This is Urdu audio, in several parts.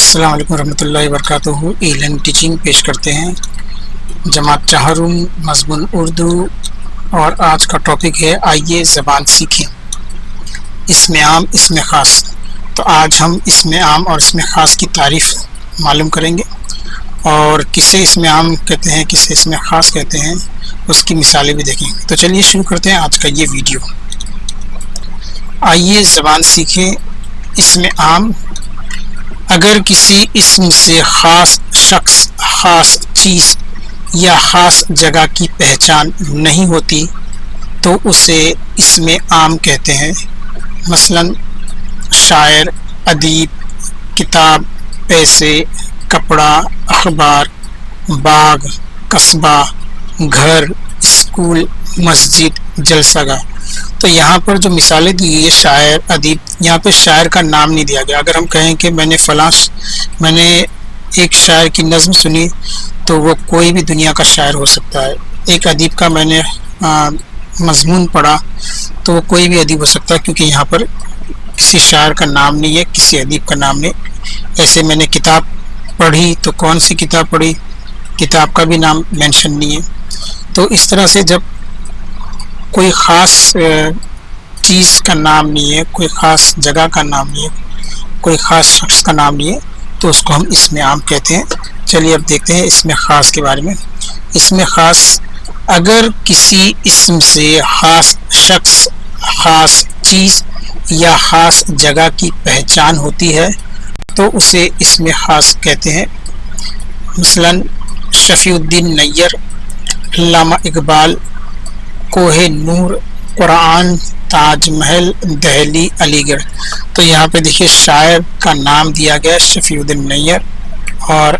السلام علیکم ورحمۃ اللہ وبرکاتہ۔ ای لرننگ ٹیچنگ پیش کرتے ہیں جماعت چہارم مضمون اردو، اور آج کا ٹاپک ہے آئیے زبان سیکھیں، اسم عام اسم خاص۔ تو آج ہم اسم عام اور اسم خاص کی تعریف معلوم کریں گے، اور کسے اسم عام کہتے ہیں کسے اسم خاص کہتے ہیں اس کی مثالیں بھی دیکھیں گے۔ تو چلیے شروع کرتے ہیں آج کا یہ ویڈیو۔ آئیے زبان سیکھیں، اسم عام اگر کسی اسم سے خاص شخص، خاص چیز یا خاص جگہ کی پہچان نہیں ہوتی تو اسے اسم عام کہتے ہیں۔ مثلا شاعر، ادیب، کتاب، پیسے، کپڑا، اخبار، باغ، قصبہ، گھر، اسکول، مسجد، جلسہ گاہ۔ تو یہاں پر جو مثالیں دی گئی ہے شاعر، ادیب، یہاں پہ شاعر کا نام نہیں دیا گیا۔ اگر ہم کہیں کہ میں نے ایک شاعر کی نظم سنی تو وہ کوئی بھی دنیا کا شاعر ہو سکتا ہے۔ ایک ادیب کا میں نے مضمون پڑھا تو وہ کوئی بھی ادیب ہو سکتا ہے، کیونکہ یہاں پر کسی شاعر کا نام نہیں ہے، کسی ادیب کا نام نہیں۔ ایسے میں نے کتاب پڑھی تو کون سی کتاب پڑھی، کتاب کا بھی نام مینشن نہیں ہے۔ تو اس طرح سے جب کوئی خاص چیز کا نام نہیں ہے، کوئی خاص جگہ کا نام نہیں ہے، کوئی خاص شخص کا نام نہیں ہے تو اس کو ہم اسم عام کہتے ہیں۔ چلیے اب دیکھتے ہیں اسم خاص کے بارے میں۔ اسم خاص اگر کسی اسم سے خاص شخص، خاص چیز یا خاص جگہ کی پہچان ہوتی ہے تو اسے اسم خاص کہتے ہیں۔ مثلا شفیع الدین نیّر، علامہ اقبال، کوہ نور، قرآن، تاج محل، دہلی، علی گڑھ۔ تو یہاں پہ دیکھیے شاعر کا نام دیا گیا شفیع الدین نیّر، اور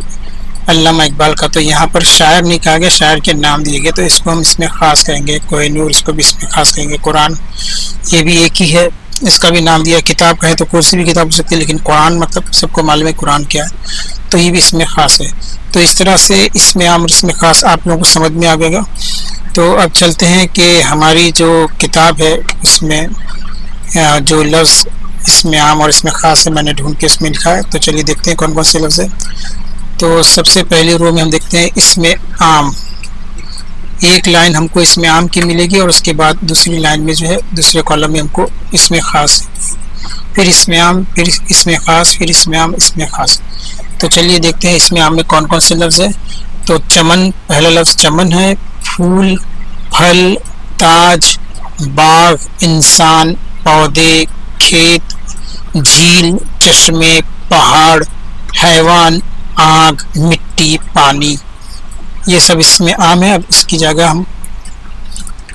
علامہ اقبال کا تو یہاں پر شاعر نہیں کہا گیا، شاعر کے نام دیے گئے تو اس کو ہم اس میں خاص کہیں گے۔ کوہ نور اس کو بھی اس میں خاص کہیں گے۔ قرآن یہ بھی ایک ہی ہے، اس کا بھی نام دیا۔ کتاب کہیں تو کوئی سی بھی کتاب ہو سکتی ہے، لیکن قرآن مطلب سب کو معلوم ہے قرآن کیا ہے، تو یہ بھی اس میں خاص ہے۔ تو اس طرح سے اسم عام اور اسم خاص آپ لوگوں کو سمجھ میں آ گئے گا۔ تو اب چلتے ہیں کہ ہماری جو کتاب ہے اس میں جو لفظ اسم عام اور اسم خاص ہے میں نے ڈھونڈ کے اس میں لکھا ہے، تو چلیے دیکھتے ہیں کون کون سے لفظ ہیں۔ تو سب سے پہلی رو میں ہم دیکھتے ہیں اسم عام۔ ایک لائن ہم کو اسم عام کی ملے گی، اور اس کے بعد دوسری لائن میں جو ہے دوسرے کالم میں ہم کو اسم خاص، پھر اسم عام، پھر اسم خاص، پھر اسم عام، اسم خاص۔ تو چلیے دیکھتے ہیں اسم عام میں کون کون سے لفظ ہیں۔ تو چمن، پہلا لفظ چمن ہے۔ پھول، پھل، تاج، باغ، انسان، پودے، کھیت، جھیل، چشمے، پہاڑ، حیوان، آگ، مٹی، پانی، یہ سب اسم عام ہے۔ اب اس کی جگہ ہم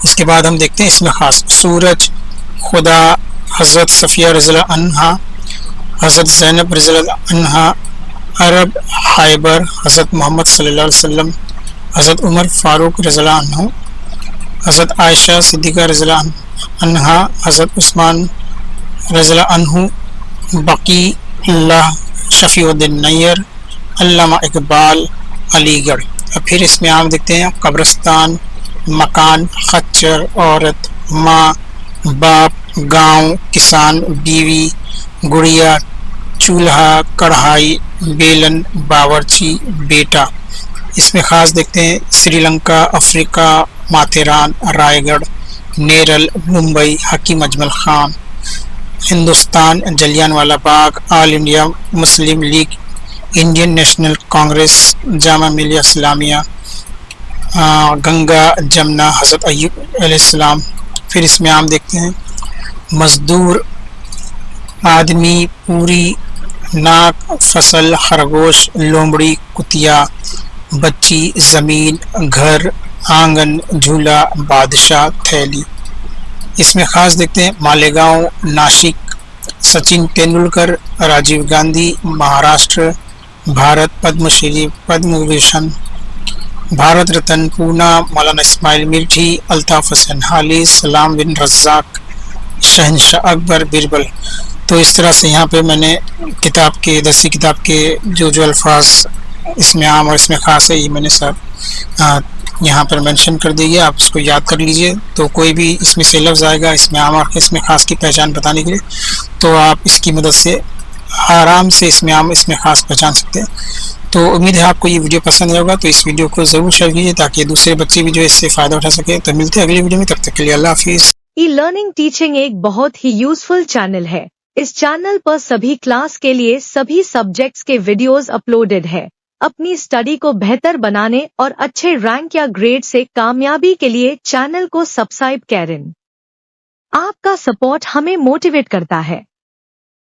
اس کے بعد ہم دیکھتے ہیں اسم خاص۔ سورج، خدا، حضرت صفیہ رضی اللہ عنہا، حضرت زینب رضی اللہ عنہا، عرب، خیبر، حضرت محمد صلی اللہ علیہ وسلم، حضرت عمر فاروق رضی اللہ عنہ، حضرت عائشہ صدیقہ رضی اللہ عنہا، حضرت عثمان رضی اللہ عنہ، بقی اللہ، شفیع الدین نیّر، علامہ اقبال، علی گڑھ۔ اور پھر اس میں عام دیکھتے ہیں قبرستان، مکان، خچر، عورت، ماں، باپ، گاؤں، کسان، بیوی، گڑیا، چولہا، کڑھائی، بیلن، باورچی، بیٹا۔ اس میں خاص دیکھتے ہیں سری لنکا، افریقہ، ماتھیران، رائے گڑھ، Neral, Mumbai, Hakim Ajmal Khan, Hindustan, Jallianwala Bagh, all India Muslim League, Indian National Congress, Jamia Millia Islamia, Ganga, Jamuna, Hazrat Ayub علیہ السلام۔ پھر اس میں عام دیکھتے ہیں مزدور، آدمی، پوری، ناک، فصل، خرگوش، لومڑی، کتیا، بچی، زمین، گھر، آنگن، جھولا، بادشاہ، تھیلی۔ اس میں خاص دیکھتے ہیں مالیگاؤں، ناسک، سچن تینڈولکر، راجیو گاندھی، مہاراشٹر، بھارت، پدم شری، پدم بھوشن، بھارت رتن، پونا، مولانا اسماعیل مرٹھی، الطاف حسین حالی، سلام بن رزاق، شہنشاہ اکبر، بربل۔ تو اس طرح سے یہاں پہ میں نے کتاب کے درسی کتاب کے جو الفاظ اس میں عام اور اس میں خاص ہے یہ میں نے سب یہاں پر مینشن کر دی ہے، آپ اس کو یاد کر لیجئے۔ تو کوئی بھی اس میں سے لفظ آئے گا اس میں عام اور اس میں خاص کی پہچان بتانے کے لیے تو آپ اس کی مدد سے آرام سے اس میں خاص پہچان سکتے ہیں۔ تو امید ہے آپ کو یہ ویڈیو پسند آئے ہوگا، تو اس ویڈیو کو ضرور شیئر کیجیے تاکہ دوسرے بچے بھی جو اس سے فائدہ اٹھا سکے۔ تو ملتے ہیں اگلی ویڈیو میں، تب تک کے لیے اللہ حافظ۔ ای لرننگ ٹیچنگ ایک بہت ہی یوزفل چینل ہے۔ اس چینل پر سبھی کلاس کے لیے سبھی سبجیکٹس کے ویڈیوز اپلوڈڈ ہے۔ اپنی اسٹڈی کو بہتر بنانے اور اچھے رینک یا گریڈ سے کامیابی کے لیے چینل کو سبسکرائب کریں۔ آپ کا سپورٹ ہمیں موٹیویٹ کرتا ہے۔